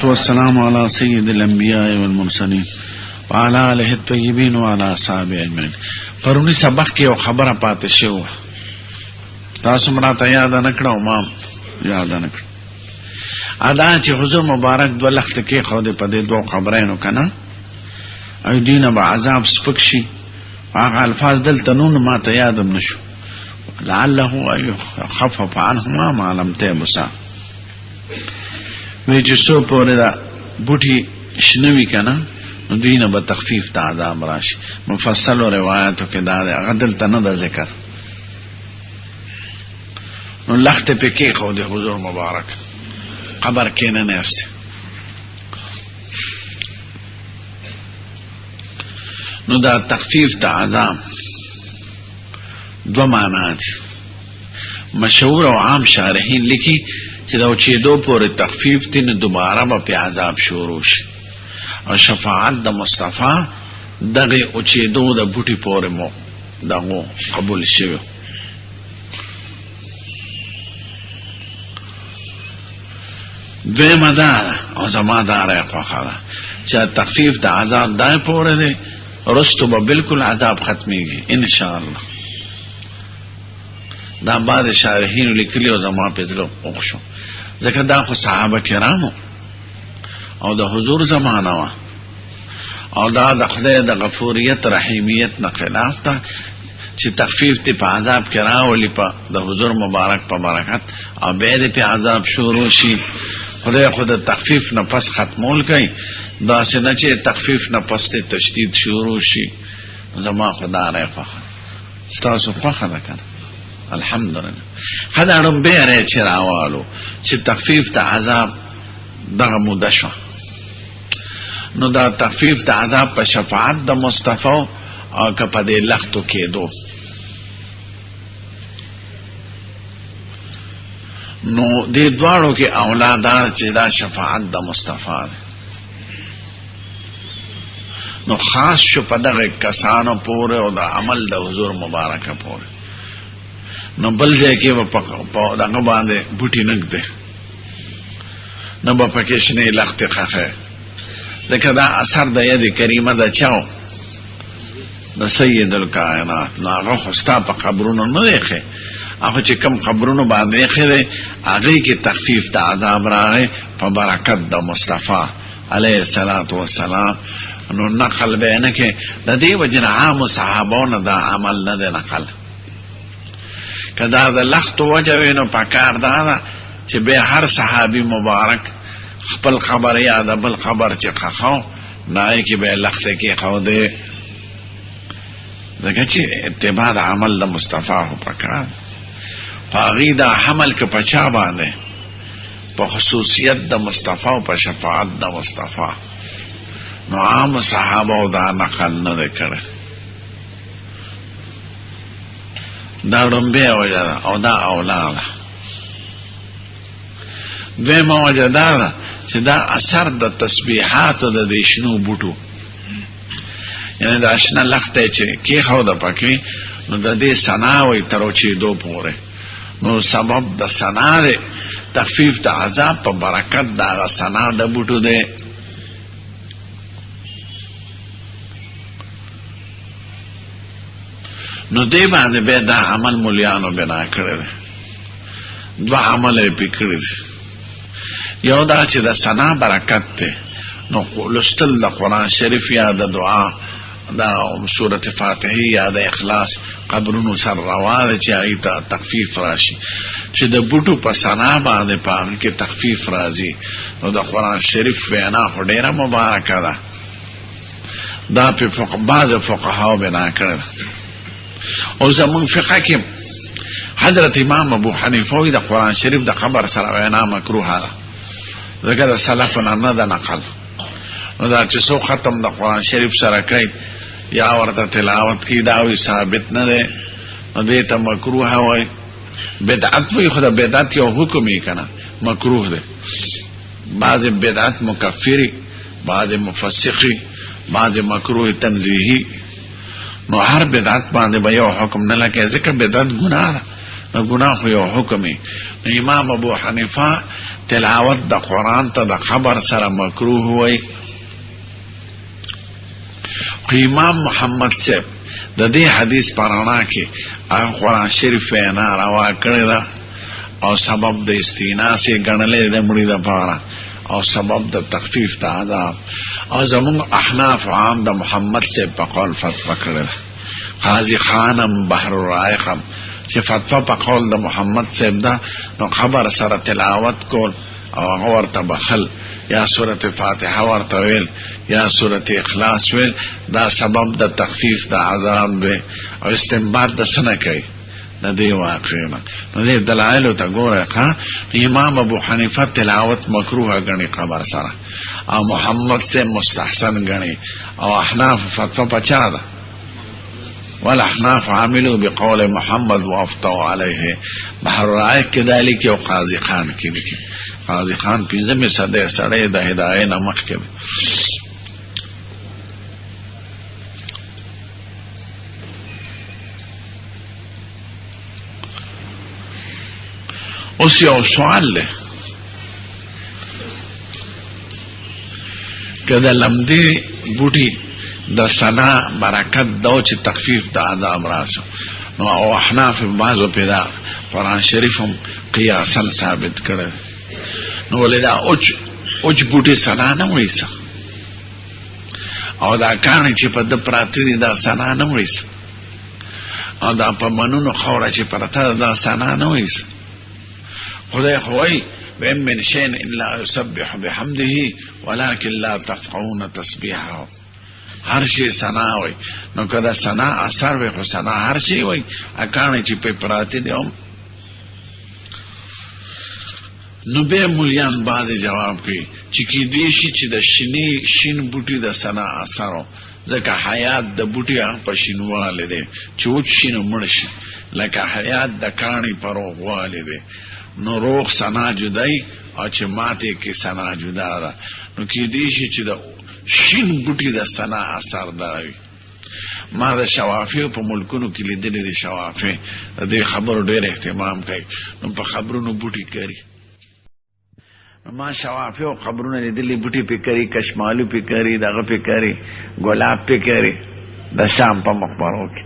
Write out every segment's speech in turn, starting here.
والسلام على سيد الانبیاء والمرسلین وعلى آله الطیبین وعلى اصحابه اجمعین. پرونی سبق کې یو خبره پاتې شوه، تاسو مراته یاد نه کړو، ما یاد نه کړ. ادا چې حضور مبارک دو لخت کې خو دې په دې دوه خبرینو کنه او دینه به عذاب سپک شي، هغه الفاظ دلته نون ما ته یادم نشو، لعله يخفف عنهما ما لم تبصا. وی چې سو پورې دا بوټي شنوي کنه نو دینه به تخفیف د عذاب راشي. مفصل روایتو کې دا هغه دلته نه د ذکر، نو لخت په کې خو د حضور مبارک قبر کې نه نهسته. نو دا تخفیف د عذاب دو معنا دي. مشهور او عام شارحین لیکي چې دا چې دو پورې تخفیف دي نو دوباره به په عذاب شروع شي، او شفاعت د مصطفی دغه او چې دو د بوټي پورې مو دغه قبول شوی. دویمه دا او زما دا راخواخه چې تخفیف د عذاب دای پورې دی، رستو به بالکل عذاب ختمیږي ان شاء الله. دا بعد شارحین لیکلی او زما په ځل وښو، ځکه دا خو صحابه کرامو او د حضور زمانہ وا، او دا د خدای د غفوریت رحیمیت نه خلاف ته چې تخفیف ته په عذاب کې راولي په د حضور مبارک په برکت، او به دې په عذاب شروع شي. خدای خود تخفیف نه پس ختمول کوي، دا څنګه چې تخفیف نه پس ته تشدید شروع شي. زما خدای راخه تاسو خوخه ده کنه الحمدلله. خداړم به رې چې راوالو چې تخفیف د عذاب دغه موده شو، نو دا تخفیف د عذاب په شفاعت د مصطفی او که په دې لختو کېدو، نو دې دواړو کې اولادار چې دا شفاعت د مصطفی نو خاص شو په دغه کسانو پورې او د عمل د حضور مبارک پورې. نو بل ځای کې په دغه باندې بوټي نګده نو په پکې شنه لخت خخه، ځکه دا اثر د ید کریمه د چاو د سید الکائنات. نو هغه خوستا په قبرونو نه دی، هغه چې کم قبرونو باندې خره هغه کې تخفیف د عذاب راغی په برکت د مصطفی علیه الصلاۃ والسلام. نو نقل به نه کې د دې وجنه عام صحابانو دا عمل نه دی نقل، کدا د لخت وجه وینو پکار دا چې به هر صحابي مبارک خپل خبر یا د بل خبر چې خخاو نه کې به لخت کې خو دې دغه چې اتباع د عمل د مصطفی هو پکار. فاغی دا حمل که پچا باندې په خصوصیت د مصطفی او په شفاعت د مصطفی، نو عام صحابه دا نقل نه کړي. دا رنبه وجه او دا اولاده. دویمه وجه دا چې دا اثر د تسبیحات د شنو بوټو، یعنی دا شنه لخته چې کې خو د پکې نو د دې سنا وي تر چې دو پوره، نو سبب د سنا دی تخفیف د عذاب په برکت دا سنا د بوټو دی. نو دی باندې به دا عمل مولیانو بنا کړی دی. دو عمل یې پکړی دی، یو دا چې د سنا برکت دی، نو لستل د قرآن شریف یا د دعا دا سورت فاتحه یا د اخلاص قبرونو سر روانه چې هغې ته تخفیف راشي، چې د بوټو په سنا باندې په هغې کې تخفیف راځي. نو د قرآن شریف وینا خو ډېره مبارکه ده، دا په بعض فقهاو بنا کړی ده. او زمون فقه کې حضرت امام ابو حنیفه وی د قرآن شریف د قبر سره وینا مکروه ده، ځکه د سلفنا نه ده نقل. نو دا چې څو ختم د قرآن شریف سره کوي یا ورته تلاوت کی دا وی ثابت نه ده، نو دې ته مکروه وای. بدعت وی خدا بدعت یو حکم یې کنه مکروه ده، بعض بدعت مکفری، بعض مفسقی، بعض مکروه تنزیهی. نو هر بدعت باندې به یو حکم نه لکه، ځکه بدعت ګناه ده، نو ګناه خو یو حکم یې. امام ابو حنیفه تلاوت د قرآن ته د خبر سره مکروه وای. خو امام محمد صاحب د دې حدیث پرانا کې هغه قرآن شریف نه روا کړی ده او سبب د استیناس یې ګڼلی د مړي دپاره او سبب د تخفیف د عذاب. او زمونږ احناف عام د محمد صاحب په قول فتوا کړې ده. قاضي خانم بحر الرائقم چې فتوا په قول د محمد صاحب ده، نو خبر سره تلاوت کول او هغه ورته بخل یا سورة فاتحه ورته ویل یا سورة اخلاص ویل دا سبب د تخفیف د عذاب دی او استنباط د سنه کوي د دې واقعنا. نو دې دلایل ته ګوره ښه. امام ابو حنیفه تلاوت مکروه غني خبر سره او محمد سے مستحسن غني او احناف فتوا پچا ده. والاحناف عاملوا بقول محمد وافتوا عليه. بحر رائق كذلك او قاضي خان کې لیکي. قاضي خان پنځمه صدې سړی د هدايه نمخ کې. اوس یو سوال دی که د لمدې بوټي د سنا برکت دو چې تخفیف د عذاب راسو، نو او احناف بعضو پیدا قرآن شریف هم قیاسا ثابت کړی، نو ولې دا اوچ بوټي سنا نه وړي او دا کاڼي چې په ده پراته دي دا سنا نه وړي او دا په منونو خوره چې پرته ده دا سنا نه وړي. خدای خوای وَإِن مِّن شَيْءٍ إِلَّا يُسَبِّحُ بِحَمْدِهِ وَلَكِنْ لَا تَفْقَهُونَ تَسْبِيحَهُ. هر شی سنا وای، نو کدا سنا اثر وي خو سنا هر شی وای اکانه چې په پراته دي هم. نو به مولیان باز جواب کوي چې کی دې شي چې د شین بوټي د سنا اثرو ځکه حیات د بوټي په شینواله دي چې وڅ شینو مرشي لکه حیات د کانی پروغواله دي. نو روغ سنا جدای او چې ماته کې سنا جدا ده، نو کې دې شي چې د شین بوټي د سنا اثر دی. ما د شوافی په ملکونو کې لیدلې دي، شوافی د خبرو ډېر اهتمام کوي، نو په خبرونو بوټي کوي. ما شوافی او خبرونه لیدلې بوټي په کوي، کشمالو په کوي، دغه په کوي، ګلاب په کوي، د شام په مقبرو کې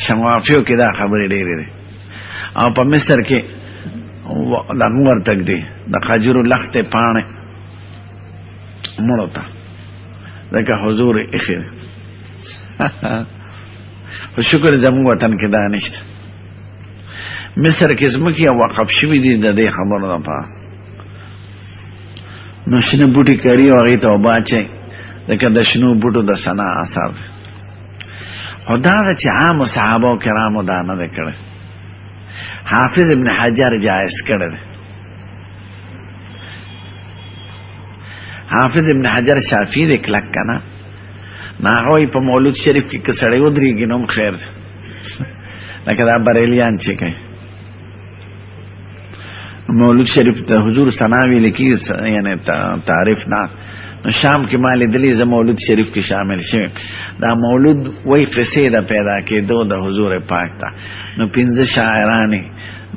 شوافیو کې دا خبرې ډېرې دي. او په مصر کې د مور تک دی د خجرو لخته پانه مړو ته لکه حضور اخیر. خو شکر زموږ وطن کې دا نشته. مصر کې ځمکې وقف شوي دي د دې خبرو لپاره، نو شنه بوټي کړي او هغې ته اوبه اچوي لکه د شنو بوټو د سنا اثر دی. خو دا ده چې عامو صحابو کرامو دا نه دی کړی. حافظ ابن حجر جائز کړی دی. حافظ ابن حجر شافعی دی کلک کنه، ناغوی په مولود شریف کې که سړی ودرېږي نو هم خیر دی، لکه دا بریلیان چې کوي مولود شریف د حضور ثنا ویل کېږي یعنې تعریف نه. نو شام کې ما لیدلي زه مولود شریف کې شامل شوی. دا مولود وی قصې د پیدا کېدو د حضور پاک ته، نو 15 شاعرانی،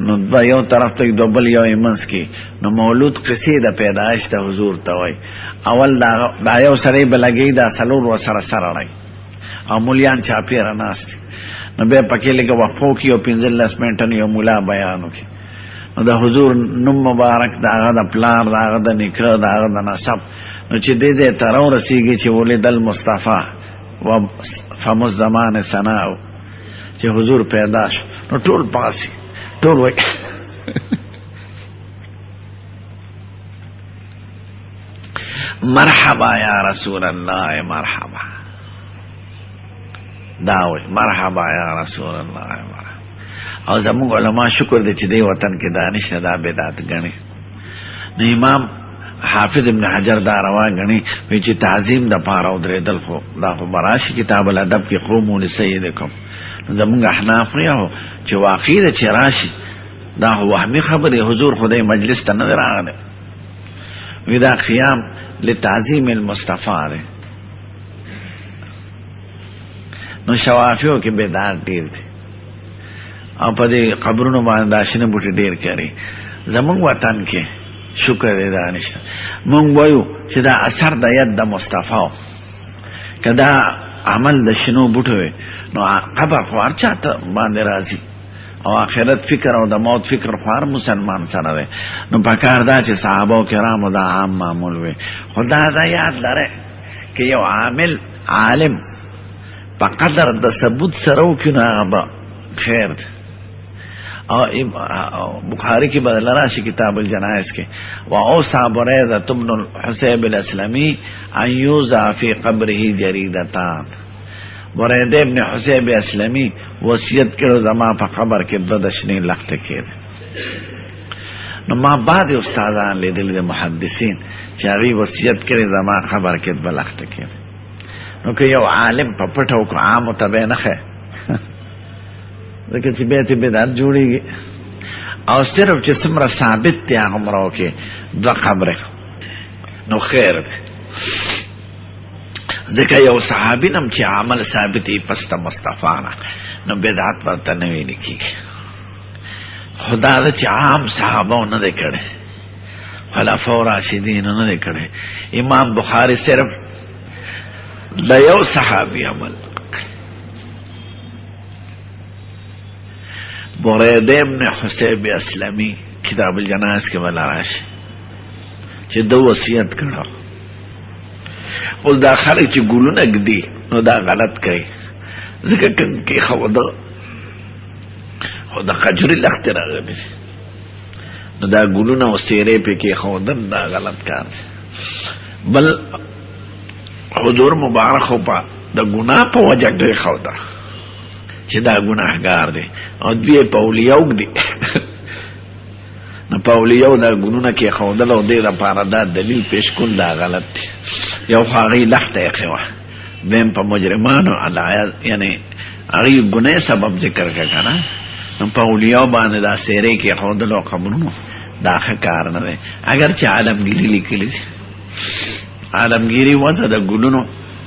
نو یو طرف ته دو بل یو منځ کې، نو مولود قصې د پیدایش د حضور ته وای. اول دا یو سړی به لګي دا څلور ورسره سره رای او مولیان چاپېره ناست، نو بیا پکې لږه وقفو کې یو 15 منټه یو مولا بیان وکړي، نو د حضور نوم مبارک د هغه د پلار د هغه د نیکه د هغه د نسب، نو چې دې دې ته راورسېږي چې ولید المصطفی و فم الزمان ثناء، چې حضور پیدا شو، نو ټول پاسي ټول وای مرحبا یا رسول الله مرحبا، دا وای مرحبا یا رسول الله مرحبا. او زموږ علما شکر دې چې دې وطن کې دانش نه دا بدعت غني. نو امام حافظ ابن حجر دا روا غني چې تعظیم د پاره او درېدل خو دا خو براشي کتاب الادب کې قوموا لسیدکم. زموږ احناف یو چې واقعي د چې راشي دا وهمي خبره، حضور خدای مجلس ته نه راغلی وی دا قیام لتعظیم المصطفی ده. نو شوافیو کې بدعت ډېر دي او په دې قبرونو باندې داشنه بوټي ډېر کوي. زمون وطن کې شکر دې دانشته مونږ وایو چې دا اثر د ید د مصطفی کدا عمل د شنو بوټو نو قبر خو ارچاته باندې راځي او آخرت فکر او د موت فکر خو هر مسلمان سره دی نو پکار دا چې صحابه کرامو دا عام معمول وي خدا دا یاد لره کې یو عامل عالم په قدر د ثبوت سره وکړي هغه خیر دی او بخاری کی بدل راشی کتاب الجنائز کے وَأَوْصَى بُرَيْدَةُ بْنُ الْحُسَيْبِ الْأَسْلَمِي أَنْ يُوضَعَ فِي قَبْرِهِ جَرِيدَتَانِ بُرَيْدَ ابن حسیب اسلمی وصیت کړو زما په قبر کې د دشنی لخت کېده نو ما بعد استادان لیدل د محدثین چې هغه وصیت کړي زما قبر کې د لخت کېده نو که یو عالم په پټو کو عام تبه نه خه ځکه چې بیت بدعت جوړیږي او صرف چې څومره ثابت دی هغه مرو کې دوه خبره نو خیر دی ځکه یو صحابي نم چې عمل ثابت یې پس ته مصطفی نه نو بدعت ورته نه ویل کېږي خدا دا چې عام صحابه نه دی کړی خلفاء راشدین نه دی کړی امام بخاری صرف د یو صحابي عمل برید ابن حسیب اسلمی کتاب الجنائز کے بلا راشی چی دو وصیت کرو اوز دا خلق چی گلون اگدی نو دا غلط کئی ذکر کنکی خود قجری لخت را گبی نو دا گلون و سیرے پی کی خودن دا غلط کار بل حضور مبارک ہو پا دا گناہ پا وجہ گئی خودا چې دا ګناهګار دی او دوی په اولیاء دی نو په اولیاء دا ګنونه کې خودل او دې لپاره دا دلیل پیش کول دا غلط دی یو هغه لخته یې خو دیم په مجرمانو یعنی هغه ګناه سبب ذکر کړه نو په اولیاء باندې دا سیره کې خودل او قبرونو دا کار نه دی اگر چې عالمگیری لیکلی عالمگیری وځه د ګلونو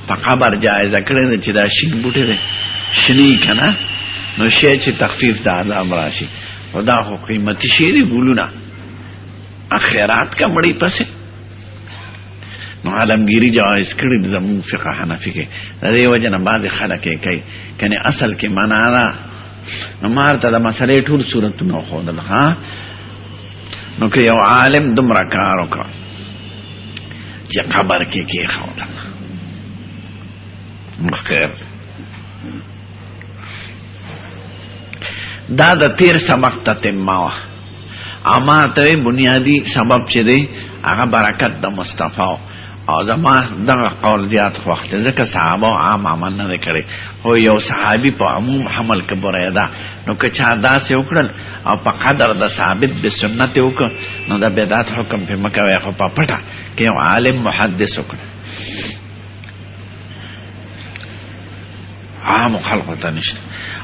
په قبر جایز کړی چې دا شین بوټي دی شنی کنا نو شی چې تخفیف د عذاب راشي خدا خو قیمتي شی دی ګلونه اخرات کا مړی پسې نو عالمگیری جایز کړی زمون فقه حنفی کې د دې وجه نه بعض خلک یې کوي کنه اصل کې معنا نه نو مارته د مسلې ټول صورتونه خودل ها نو که یو عالم دومره کار وکړ چې قبر کې خودل مخکر دا د تیر سبق تتمه وه اما ته بنیادی سبب چې دی هغه برکت د مصطفی او زما دغه قول زیات خوښ دی ځکه صحابه عام عمل نه دی کړی خو یو صحابي په عموم حمل کې برېده نو که چا داسې وکړل او په قدر د ثابت د سنت وکړ نو د بدعت حکم پې مه کوئ خو په پټه که یو عالم محدث وکړ عام خلقو ته نشته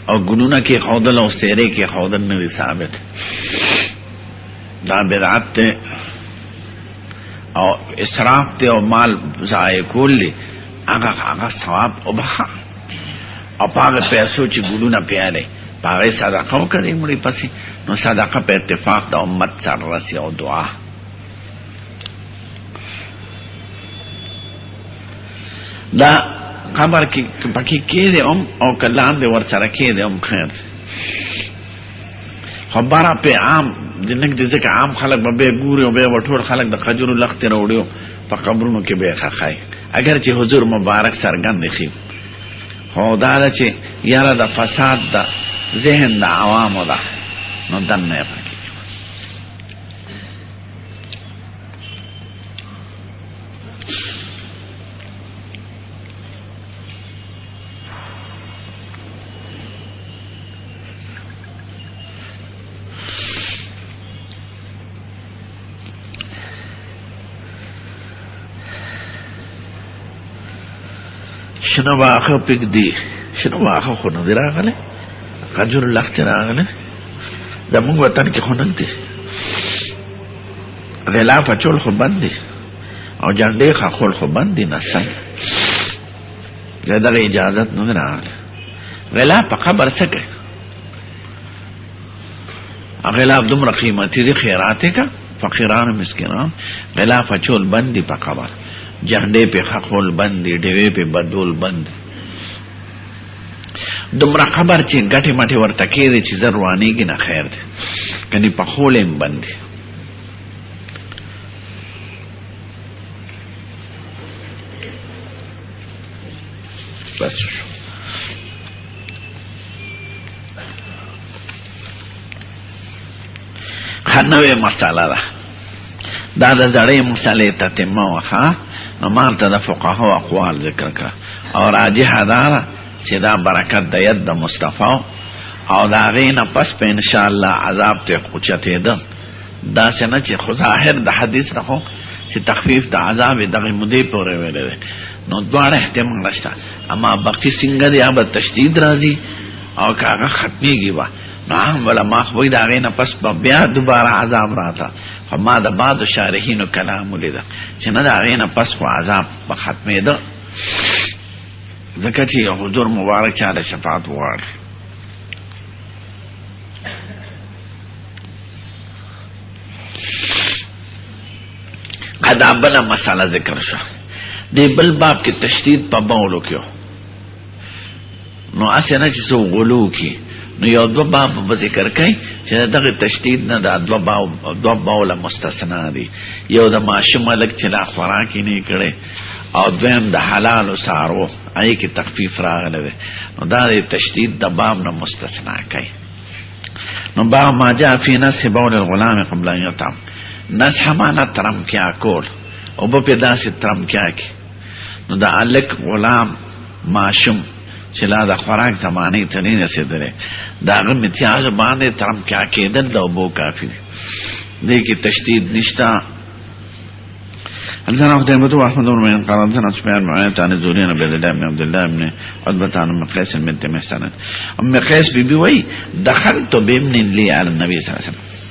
او ګنونه کې خودل او سیره کې خودل نه دی ثابت دا بدعت ته او اسراف ته او مال ضایع کول هغه ثواب او بخا او هغه پیسو چې ګلونه پیاله هغه صدقه وکړي مړي پسې نو صدقه په اتفاق د امت سره راسي او دعا دا خبر کی پکی کې دې او کلام دې ور سره کې دې خیر خبره په عام جنګ دې ځکه عام خلک به ګوري او به ټول خلک د قجر لخت راوړیو په قبرونو کې به خخای اگر چې حضور مبارک سرګند شي خو دا چې یاره د فساد د ذهن د عوامو ده نو دنه پکې شنو واخه پک دی شنو واخه خو نه راغله قجر لخت راغله زمون وطن کې خو نه دي غلا پچول خو باندې او جنډې خول خو باندې نسای دغه اجازه نه راغله غلا په خبر څه کوي غلاف دومره قیمتي دي خیرات کا فقیران مسکینان غلاف اچول بندي په قبر جهنده په خخول بندي ډوي په بدول بند دومره خبر چې ګټي مټي ورته کېږي چې زروانيږي نه خیر ده کني په خولم بندي بس خنوې مساله ده دا د زړې مسالې تتمه وخا نو مالته د فقهاو اقوال ذکر کړه او راجح ده چې دا برکت د ید د مصطفی او دا غینه پس په ان شاء الله عذاب ته اوچته ده دا څنګه چې خو ظاهر د حدیث راخو چې تخفیف د عذاب دغه مودې پورې ویل نو دواړه احتمال نشته اما باقی څنګه دی اب تشدید راځي او کاغه ختميږي وا نعم ولا ما خو دا غینه پس بیا دوباره عذاب راته فما د بعض شارحینو کلام لیدا چې نه دا غینه پس خو عذاب په ختمه ده ځکه چې حضور مبارک چاله شفاعت وغواړي ادابله مساله ذکر شو دی بل باب کې تشدید په باولو کې نو اسنه چې سو غلو کې نو یو دو باب په ذکر کوي چې دغه تشدید نه د دو باوله مستثنا دي یو د ماشوم لک چې لا خوراک نه کړي او دویم د حلال او سارو آی کې تخفیف راغله نو دا د تشدید د باب نه مستثنا کوي نو باب ما جاء فی نصح بول الغلام قبل ان يطعم نصح معنا ترم کیا کول او په پیدا سي ترم کیا کی نو دا الک غلام ماشوم چې لا د خوراک زمانه ته نه رسیدره دا غو امتیاز باندې ترم کیا کېدل دا بو کافی دی کې تشدید نشتا حدثنا قتيبة وأحمد بن معين قال حدثنا سفيان بن عيينة عن الزهري عن عبد الله بن عبد الله بن عتبة عن أم قيس بنت محصن أم قيس بيبي وي دخلت بابن لي على النبي صلى الله عليه وسلم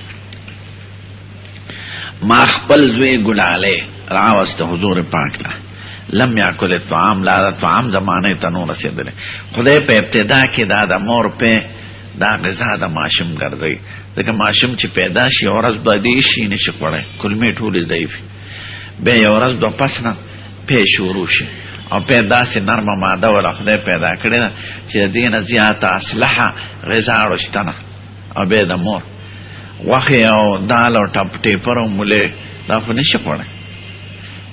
ما خپل زوی ګلاله راوست حضور پاک لا لم یاکل الطعام لا الطعام زمانه تنور رسیدل خدای په ابتدا کې دا د مور په دا غذا د ماشوم ګرځي ځکه ماشوم چې پیدا شي اورز باندې شي نشي کولای کلمې ټول ضعیف به اورز د پسنه په شروع شي او پیدا سي نرمه ماده ولا خدای پیدا کړی چې دینه زیاته اصلحه غذا ورشتنه او به د مور واخه او دال او ټپ ټیپر او مولې دا خو نشي کولای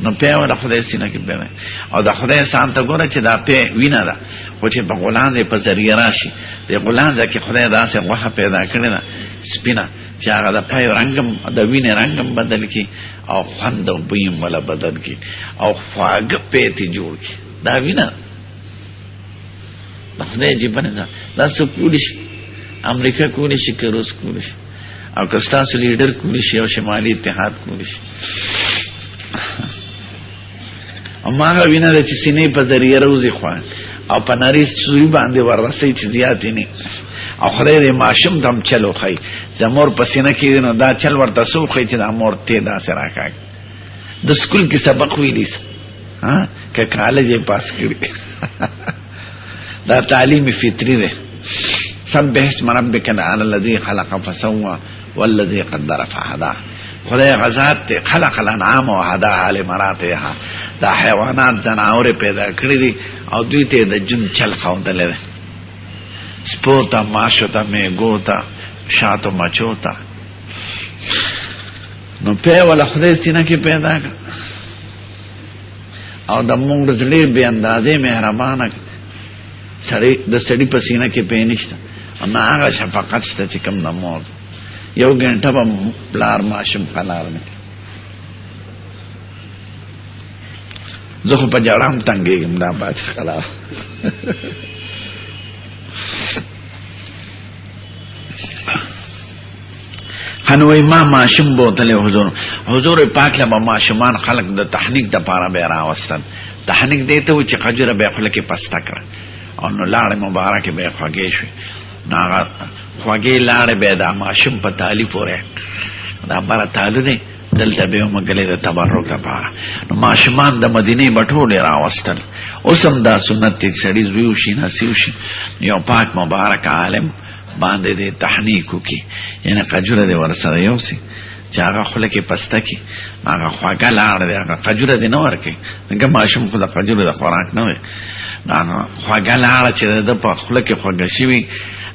نو په ولا خدای سینه کې به او دا خدای سان ته ګوره چې دا په وینا ده خو چې په غلان په ذریعہ راشي د غلان ځکه خدای داسې غوښه پیدا کړی نه سپینا چې هغه د پای رنگم د وینې رنگم بدل کی او خوند او بویم ولا بدل کی او خواږه پېتی جوړ کی دا وینا د خدای جیبنه دا څه کولی شي امریکا کولی شي که روس کولی شي او کستاسو لیډر کولی شي او شمالي اتحاد کولی شي او ماغه وینا چې سینې په ذریعہ روزي خوان او په نری سوی باندې ورسې چې زیات نه او خدای دې ماشوم دم چلو خی د مور په سینې کې نو دا چل ورته سو خی چې د مور ته دا سره راکاږي د سکول کې سبق ویلی ها که کالج یې پاس کړی دا تعلیم فطری ده سبح اسم ربک الذی خلق فسوى والذي قدر فهدى خدای غزاد ته خلق الانعام وهدى على مراتها دا حیوانات زناور پیدا کړی دي او دوی ته د جن چل خوندل دي سپوتا ماشوتا میګوتا شاتو مچوتا نو په ولا خدای سینه کې پیدا کړ او د موږ زړه به اندازې مهربانه سړی د سړی په سینه کې پېنښت او هغه شفقت شته چې کوم نه مور یو غنټه په بلار ماشم قلار نه زه خو په جړام تنګېږم دا پات خلاص هنوې ما ماشم بوتله حضور پاک له ماشومان خلق د تحنیک د پاره به راوستل تحنیک دیته و چې قجره به خپل کې پستا کړ او نو لاړ مبارک به خوږې شو ناغه خوږې لاړ به د ماشم په تعالی پورې دا بار تعالی دی دلته به مګلې د تبرک لپاره نو ماشومان د مدینه بټوله راوستل اوسم دا سنت چې سړي زویو شي نسیو شي یو پاک مبارک عالم باندې د تحنیک کی یعنی قجوره دی ورسره یوسي چې هغه خوله کې پسته کې هغه خواږه لاړه دی هغه قجوره دی نه ورکوي ځکه ماشوم خو د قجوره د خوراک نه وي خواږه لاړه چې د په خوله کې خوږه شوي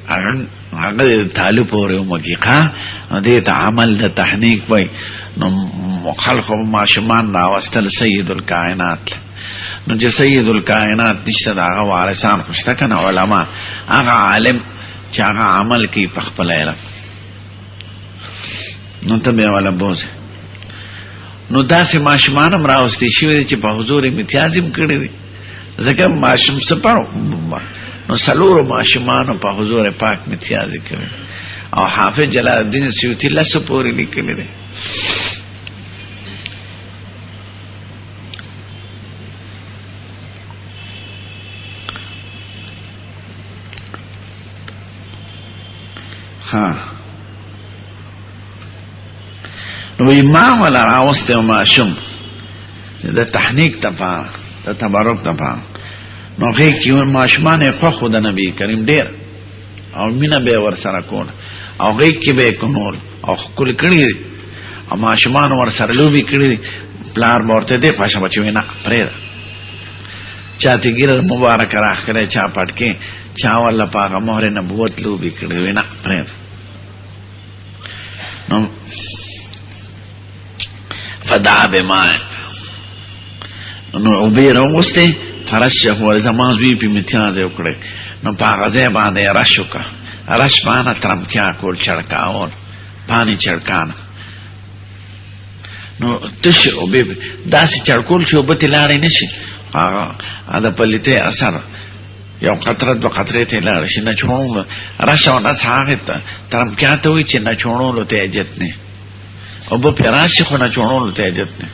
هغه تالو پورې ومږي دې ته عمل د تحنیک وایي نو خلقو ماشومان راوستل سید الکائنات نو چې سید الکائنات نشته د هغه وارثان خو شته که نه علما هغه عالم چې هغه عمل کوي په خپل علم نو ته بیا والا بوزه نو داسې ماشومان هم راوستي شوي دي چې په حضور امتیاز هم کړي دي ځکه ماشوم څه پړو نو سلورو ماشومانو په حضور پاک امتیاز کړي او حافظ جلال الدین سیوطي لسو پورې لیکلي دي نو امام ولا راوسته ماشوم د تحنیک تفا د تبرک تفا نو هغه کیو ماشومان خو خود نبی کریم ډیر او مینا به ور سره کول او هغه کی به کول او کول کړي او ماشومان ور سره لوبي کړي پلار ورته دې پښه بچوي نه پرې چاته ګیر مبارک راخ کړي چا پټکي چا ولا پاغه مهر نبوت لوبي کړي نه پرې نو فدعا بماء نو عبیر اوسته فرشه ورزمان زوی پی امتیاز وکړي نو پاغه ځای باندې رش وکړه رش باندې ترمکیا کول چړکاون پانی چړکان نو تش او به داسې چړکول چې وبته لاړې نشي هغه دا پلیته اثر یو قطره دو قطره ته لاړ شي نه چونو راشو نه ساغه ترمکیا ته وي چې نه چونو ته اجت نه او په پراش خو نه چونو ته اجت نه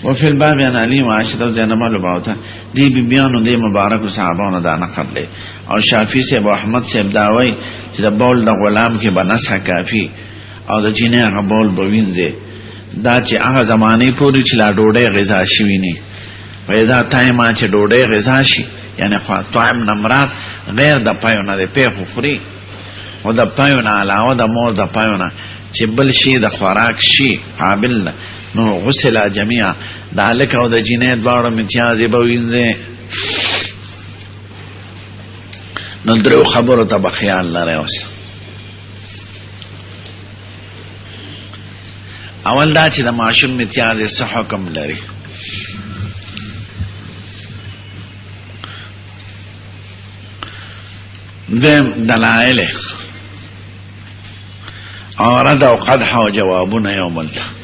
وفي الباب عن علي وعائشة وزينب لبعوتها دي بيانو دي مبارک صحابانو دا نقل لے او شافی سے ابو احمد سے ابداوی چې دا بول دا غلام کې بنسح کافی او دا جینه هغه بول بوین دے دا چې هغه زمانه پوری چې لا ډوډۍ غذا شوی نه پیدا تایما چې ډوډۍ غذا شي یعنی خو طعام نمرات غیر د پایونه د پیخو خوري او د پایونه علاوه د مور د پایونه چې بل شي د خوراک شي قابل نو غسل جميعا دالک او د جینې دواړو امتیاز به وینځي نو درو خبرو ته بخیال لره اوس اول دا چې د ماشوم امتیاز څه حکم لري دیم دلائل اورد او قدح و جوابونه یوم الته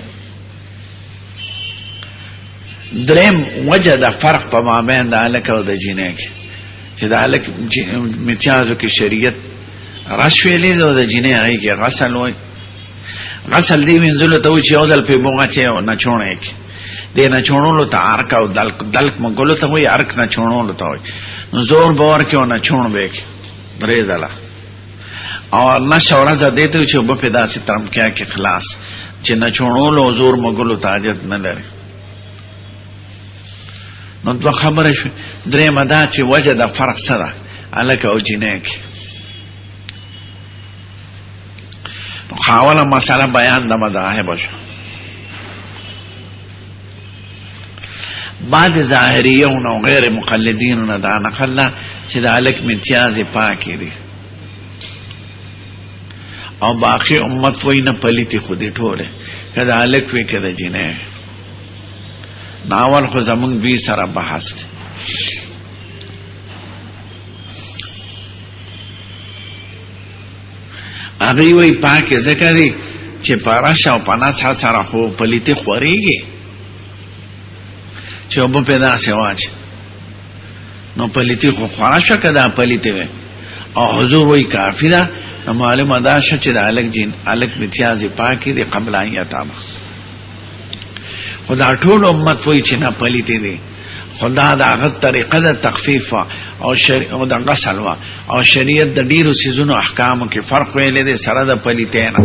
درم وجه د فرق په مابین د الک او د جینې کې چې د الک امتیازو کې شریعت راشویلې او د جینې هغه کې غسل وای غسل دی وینځلو ته چې او دل په موږ چې نه چونه کې دې نه چونولو ته ارک او دلک مګولو ته وای ارک نه چونولو ته وای زور باور کې نه چون به کې درې ځله او نه شورا زده ته چې په پیدا سي ترم کې خلاص چې نه چونولو زور مګولو ته حاجت نه لري نو دو خبره شو درې مدا چې وجه د فرق سره الک او جینې کې نو حواله مسله بیان د مذاهب شو بعد ظاهریون او غیر مقلدین نه دا نقل چې د الک امتیاز پاکي دي او باقی امت وینه پلیتی خودی ټوله کله الک وی کده جینې ناول خو زمون بی سره بحث دی هغه وی پاکه ذکرې چې پاراشه او پناس سره خو پلیتی خوريږي چې وب پیدا سیواج نو پلیتی خو خراشه کده پلیتی وي او حضور وی کافی ده معلومه ده چې د الک جین الک امتیاز پاکي دی قبل ایتام خدا ټول امت وای چې نه پلیتی دي خدا دا هغه طریقه د تخفیف او او د غسل او شریعت د ډیرو سيزونو احکامو کې فرق ویلې دي سره د پلیته نه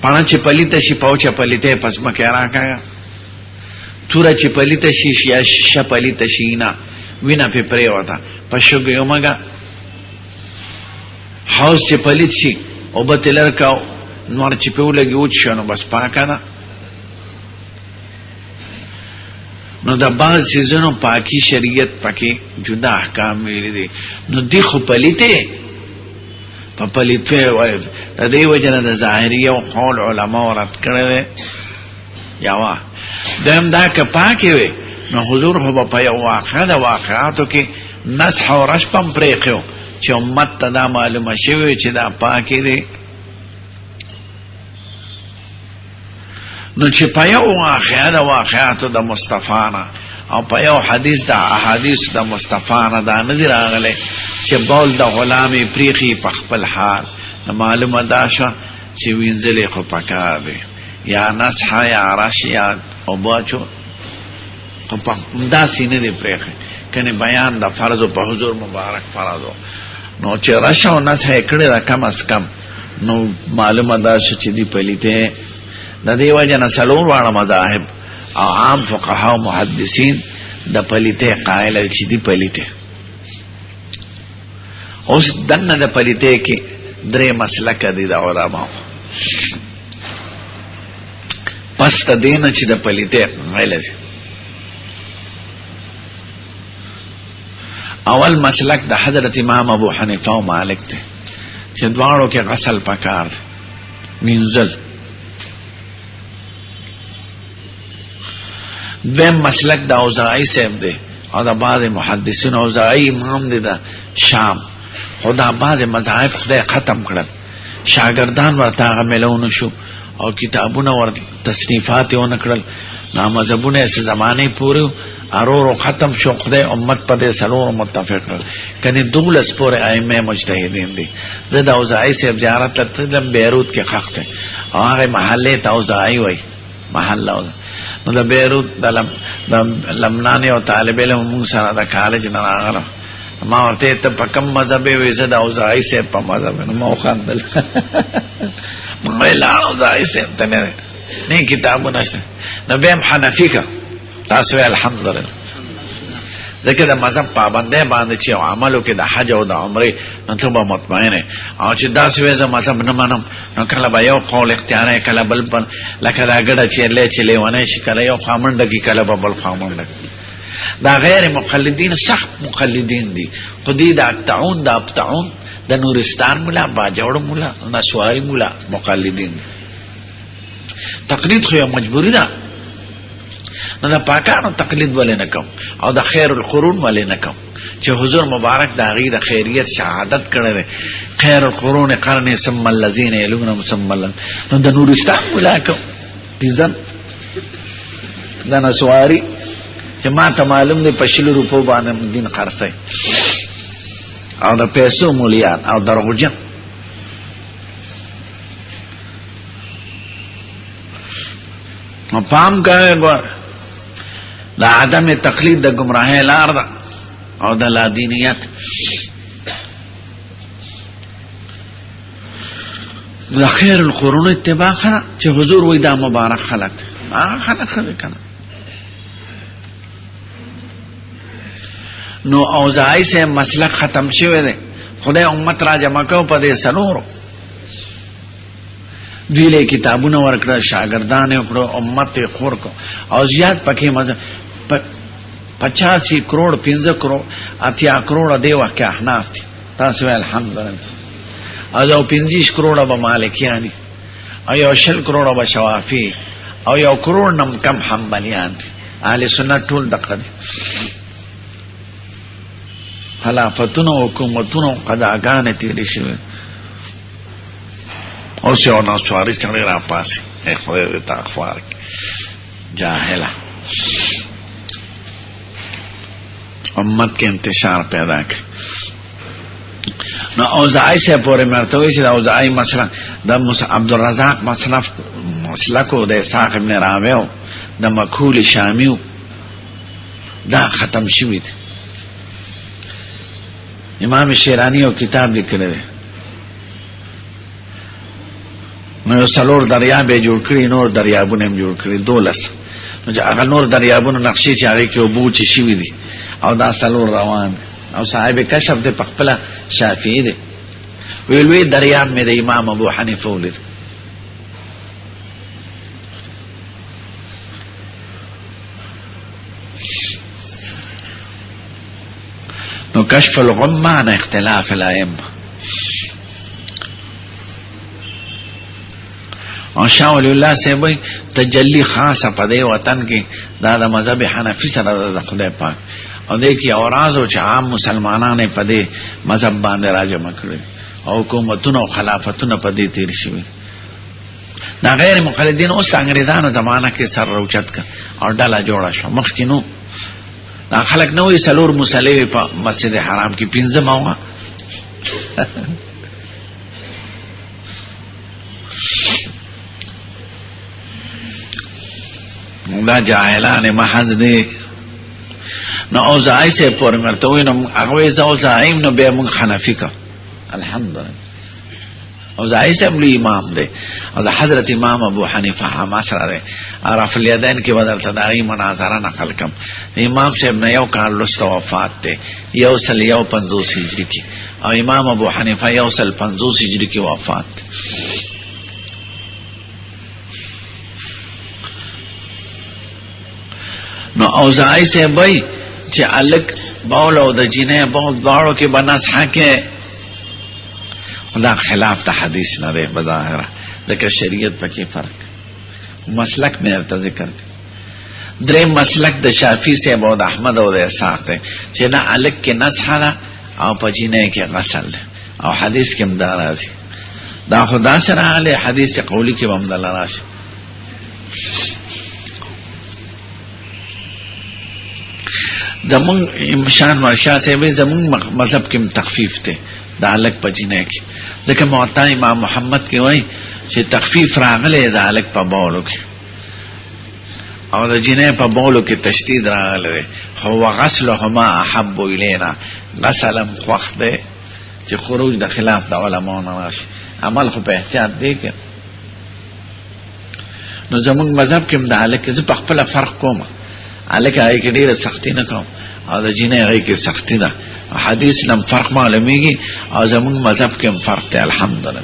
پانا چې پلیته شي پوهچه پلیته پس مکه راکایا تور چې پلیته شي یا ش پلیته شي نه وینا په پرې وتا پښوګ یو مګه حوض چې پلیت شي او به تلر کاو نور چې په ولګي وچ شنو بس پاکه ده. نو د بعض سيزونو پاکي شریعت پکې جدا احکام ویلي دي. نو دی خو پلیته په پلیته وایي د دې وجنه د ظاهري او قول علما ورت کړي یا وا دم دا که پاکي وي نو حضور هو په یو واقعه د واقعاتو کې نصح او رشپم پرېخو چې امت ته دا معلومه شوی چې دا پاکي دي. نو چې په یو واقعه د واقعاتو د مصطفی نه او په یو حدیث د احادیث د مصطفی نه دا نظر راغلی چې بول د غلامي پریخي په خپل حال معلومه دا شو چې وینځلې خو پکار دی یا نصح یا راشیا او باچو خو په داسې نه دی پریخي کنه بیان د فرض په حضور مبارک فرض نو چې راشا او نصح کړي دا کم از کم نو معلومه دا شو چې دی پلیته د دې وجه نه څلور واړه مذاهب او عام فقها او محدثین د پلیته قائل چې دی پلیته. اوس دنه د پلیته کې درې مسلک دي د علماء پس ته دینه چې د پلیته قائل دي. اول مسلک د حضرت امام ابو حنیفه او مالک ته چې دواړو کې غسل پکار دی منزل. دویم مسلک د اوزاعی صاحب دی او د بعض محدثین. اوزاعی امام دی د شام خدا بعض مذاهب خدای ختم کړل شاگردان ورته هغه ملونه شو او کتابونه ور تصنیفات یې ونکړل نو مذهبونه سه زمانه پورې ارورو ختم شو. خدای امت په دې سلور متفق کړ کني دولس پورې ائمه مجتهدین دي. زه د اوزاعی صاحب زیارت ته بیروت کې خخته او هغه محله ته اوزاعی وای محله نو د بیروت د لبنان او طالب علم موږ سره د کالج نه راغله ما ورته ته په کوم مذهب وې زه د اوزاعی صاحب په مذهب نو ما خندل ما لا اوزاعی صاحب ته نه کتابونه نشته نو به حنفی کا تاسو الحمدلله ځکه د مذهب پابندۍ باندې چې عملو کې د حج او د عمره نو ته به مطمئنه او چې دا سوي زه مذهب نه منم نو کله به یو قول اختیار کله بل بل لکه دا ګډه چې لې ونه شي کله یو خامنډ کې کله به بل خامنډ دا غیر مقلدین سخت مقلدین دي. خودی دا اقطعون دا ابطعون د نورستان مولا باجوړ مولا نسواری مولا مقلدین تقلید خو مجبوری ده نو د پاکانو تقلید ولې نه کوم او د خیر القرون ولې نه کوم چې حضور مبارک د هغې د خیریت شهادت کړی دی خیر القرون قرن ثم الذین یلونهم ثم الذین نو د نورستان مولا کوم دیزن د نسواری چې ما ته معلوم دی په 100 روپو باندې دین خرڅي او د پیسو مولیان او دروغجن نو پام کوي ګور دا عدم تقلید د گمراهی لار ده او د لا دینیت. د خیر القرون اتباع خنا چې حضور وې دا مبارک خلق هغه خلق خلق کنه. نو اوزاعی سے مسلک ختم شوه دی خدای امت را جمع کو په دې سلورو ویلې کتابونه ورکړه شاګردان یې کړو امت یې خور کو او زیات پکې مزه 85 کروڑ 15 کروڑ 80 کروڑ دی واکه احناف دي تاسو الحمدلله او 15 کروڑ به مالکیانی او 10 کروڑ به شوافی او 1 کروڑ نم کم حنبلیان دي اهل سنت ټول دغه دي. خلافتونو حکومتونو قضاګانې تیرې شوې او څو نو سواری څنګه را پاسي خدای دې تاخوار جاهله امت کې انتشار پیدا کړ. نو اوزاعی سے پورې مرتبه چې اوزاعی مثلا د عبدالرزاق مسلکو د اسحاق ابن راویو د مکحول شامیو دا ختم شوی دی. امام شیرانی او کتاب لیکلی دی نو یو څلور دریاب یې جوړ کړي نور دریابونه هم جوړ کړي 12 نو چې هغه نور دریابونه نقشې چې هغې کې اوبه چې شوي دي او دا څلور روان او صاحب کشف دی په خپله شافعي دی ویلوی دریاب می د امام ابو حنیفه ولید. نو کشف الغمه عن اختلاف الائمه. او شاه ولی الله صاحب تجلی خاصه په دې وطن کې دا د مذهب حنفي سره د خدای پاک او دې کې اورازو چې عام مسلمانانو په دې مذهب باندې راجمع کړي او حکومتونه او خلافتونه په دې تیر شوي. دا غیر مقلدین اوس انګریزانو زمانہ کې سر روچت کړ او ډله جوړه شو. مخکې نو دا خلک نو یې سلور مصلی په مسجد حرام کې 15 ماوه دا جاهلان محض دی. نو اوزائی سے پور مرتوی نو اغویز اوزائیم نو بے منگ حنفی کا الحمدللہ. اوزائی سے املی امام دے او دا حضرت امام ابو حنیفہ حماس را دے رفع الیدین کی بدل تدائی مناظرہ نقل کم. امام سے ابن یو کار لست وفات دے یو سل یو 50 ہجری کی او امام ابو حنیفہ یو سل 50 ہجری کی وفات دے. نو اوزائی سے بھئی چه الک باول او د جینه باول دواړو کې بناس حکه خدا خلاف د حدیث نه ده بظاهره ځکه شریعت پکې فرق. مسلک مې ارته ذکر درې مسلک د شافعي سے او د احمد او د اسحاق ته چې نه الک کې نسخه ده او په جینه کې غسل ده او حدیث کې مدار راځي. دا خدا سره علی حدیث قولی کې بمدل راشي. زمون شان ورشا سے بھی زمون مذہب کی تخفیف تے دا الگ پجینے کی ځکه موطا امام محمد کی وای چې تخفیف راغله دا الگ په بولو کې او د جنې په بولو کې تشدید راغله. هو غسلهما احب الینا غسلم خوخ ده چې خروج د خلاف د علماء نه راشي. عمل خو په احتیاط دی کې. نو زمون مذهب کې دا الگ چې په خپل فرق کوم الک آئی که دیر سختی نکوم او دا جینه آئی که سختی دا حدیث نم فرق معلومیگی او زمون مذہب کے فرق تے الحمدللہ.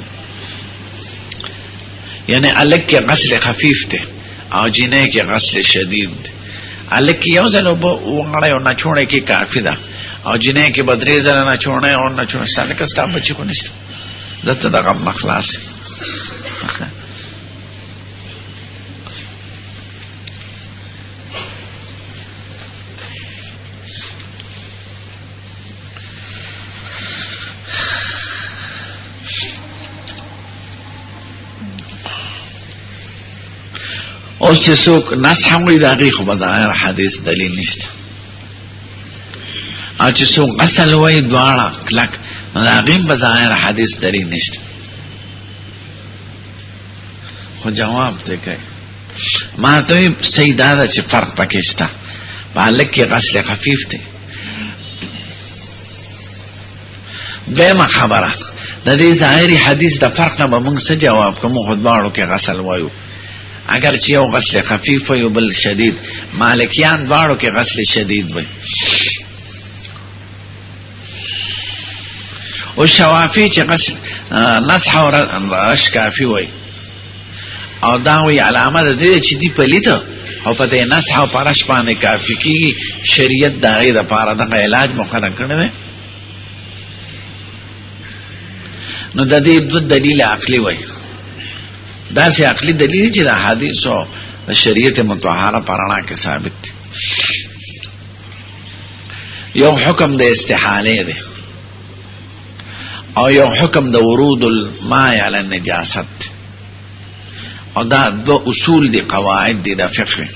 یعنی الک کے غسل خفیف تے او جینه کے غسل شدید تے. الک کی یو زلو وغڑے اور نچوڑے کی کافی دا او جینه کے بدری زل نچوڑے اور نچوڑے سالک استا بچی کو نشتا زت دا غم مخلاص. اوس چې څوک نصح هم وي د هغې خو بظاهر حدیث دلیل نشته او چې څوک غسل وایي دواړه کلک نو د هغې هم بظاهر حدیث دلیل نشته. خو جواب دی کوي ما ته وایي صحیح دا ده چې فرق پکې شته په هلک کې غسل خفیف دی. دویمه خبره د دې ظاهري حدیث د فرق نه به موږ څه جواب کوو. موږ خو دواړو کې غسل وایو اگر چې یو غسل خفیف وي او بل شدید. مالکیان دواړو کې غسل شدید وي او شوافی چې غسل نصح او رش کافی وي او دا وی علامه ده چې دی پلیته او په دې نصح او پرش باندې کافی کی شریعت دغه د پاره د علاج مقرر کړی دی. نو د دې د دلیل عقلی وي دا سی عقلی دلیل چې د حدیث او د شریعت مطهره پرانا کې ثابت دی. یو حکم د استحاله دی او یو حکم د ورود الماء علی النجاست او دا دو اصول دی قواعد دی د فقه.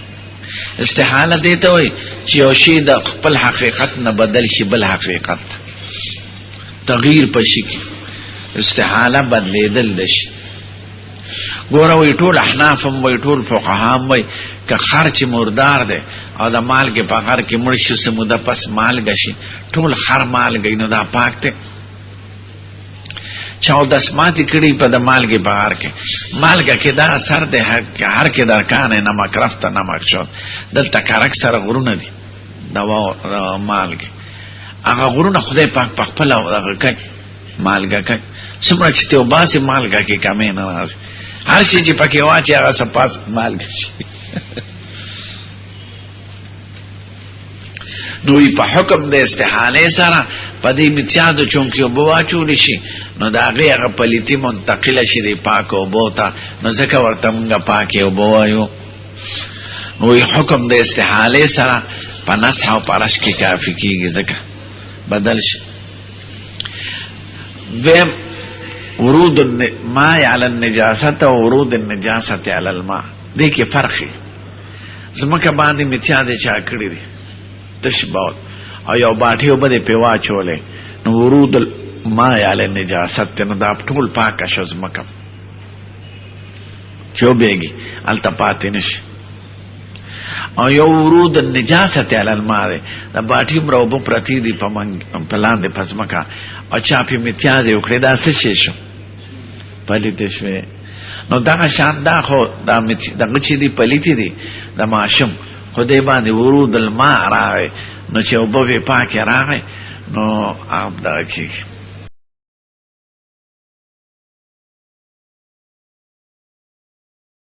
استحاله دی ته وي چې یو شی د خپل حقیقت نه بدل شي بل حقیقت تغییر پشي کی استحاله بدلیدل دشي. ګوره وی ټول احناف هم وی ټول فقها هم وی که خر چې مردار دی او د مالګې په غر کې مړ شي څه موده پس مالګه شي ټول خر مالګه نو دا پاک دی. چا اودس ماتې کړي په د مالګې په غر کې مالګه کې دا اثر دی هر کې درکانه نمک رفته نمک شد. دلته کرک سره غرونه دي د مالګې هغه غرونه خدای پاک په خپله هغه کوي مالګه کوي څومره چې ته وباسې مالګه کې کمې نه راځي، هر شي چې پکې واچې هغه سپاس مالګه شي. نو په حکم د استحاله سره په دې متیازو چونکې اوبه واچولی شي نو د هغې هغه پلیتي منتقله شي د پاکو اوبو ته، نو ځکه ورته مونږ پاکې اوبه وایو. نو حکم د استحاله سره په نسح او پرش کې کافي کېږي، ځکه بدل شي. دویم ورود الماء علی النجاست او ورود النجاست علی الماء، دې کې فرق دی. ځمکه باندې متیازې چا کړي دي تش باول او یو باټي اوبه دې پې واچولې نو ورود الماء علی النجاست نو دا ټول پاکه شو ځمکه چې وبېږي هلته پاتې نه شي. او یو ورود النجاست علی الماء دی، دا باټي عمره اوبه پرتې دي په لاندې په ځمکه او چا پې متیازې وکړې دا څه شی شو؟ پلیتې شوې. نو دغه شان دا خو دغه چې دي پلیتې دي د ماشوم، خو دې باندې ورود الماء راغی نو چې اوبه پې پاکې راغی نو دغه کېږي.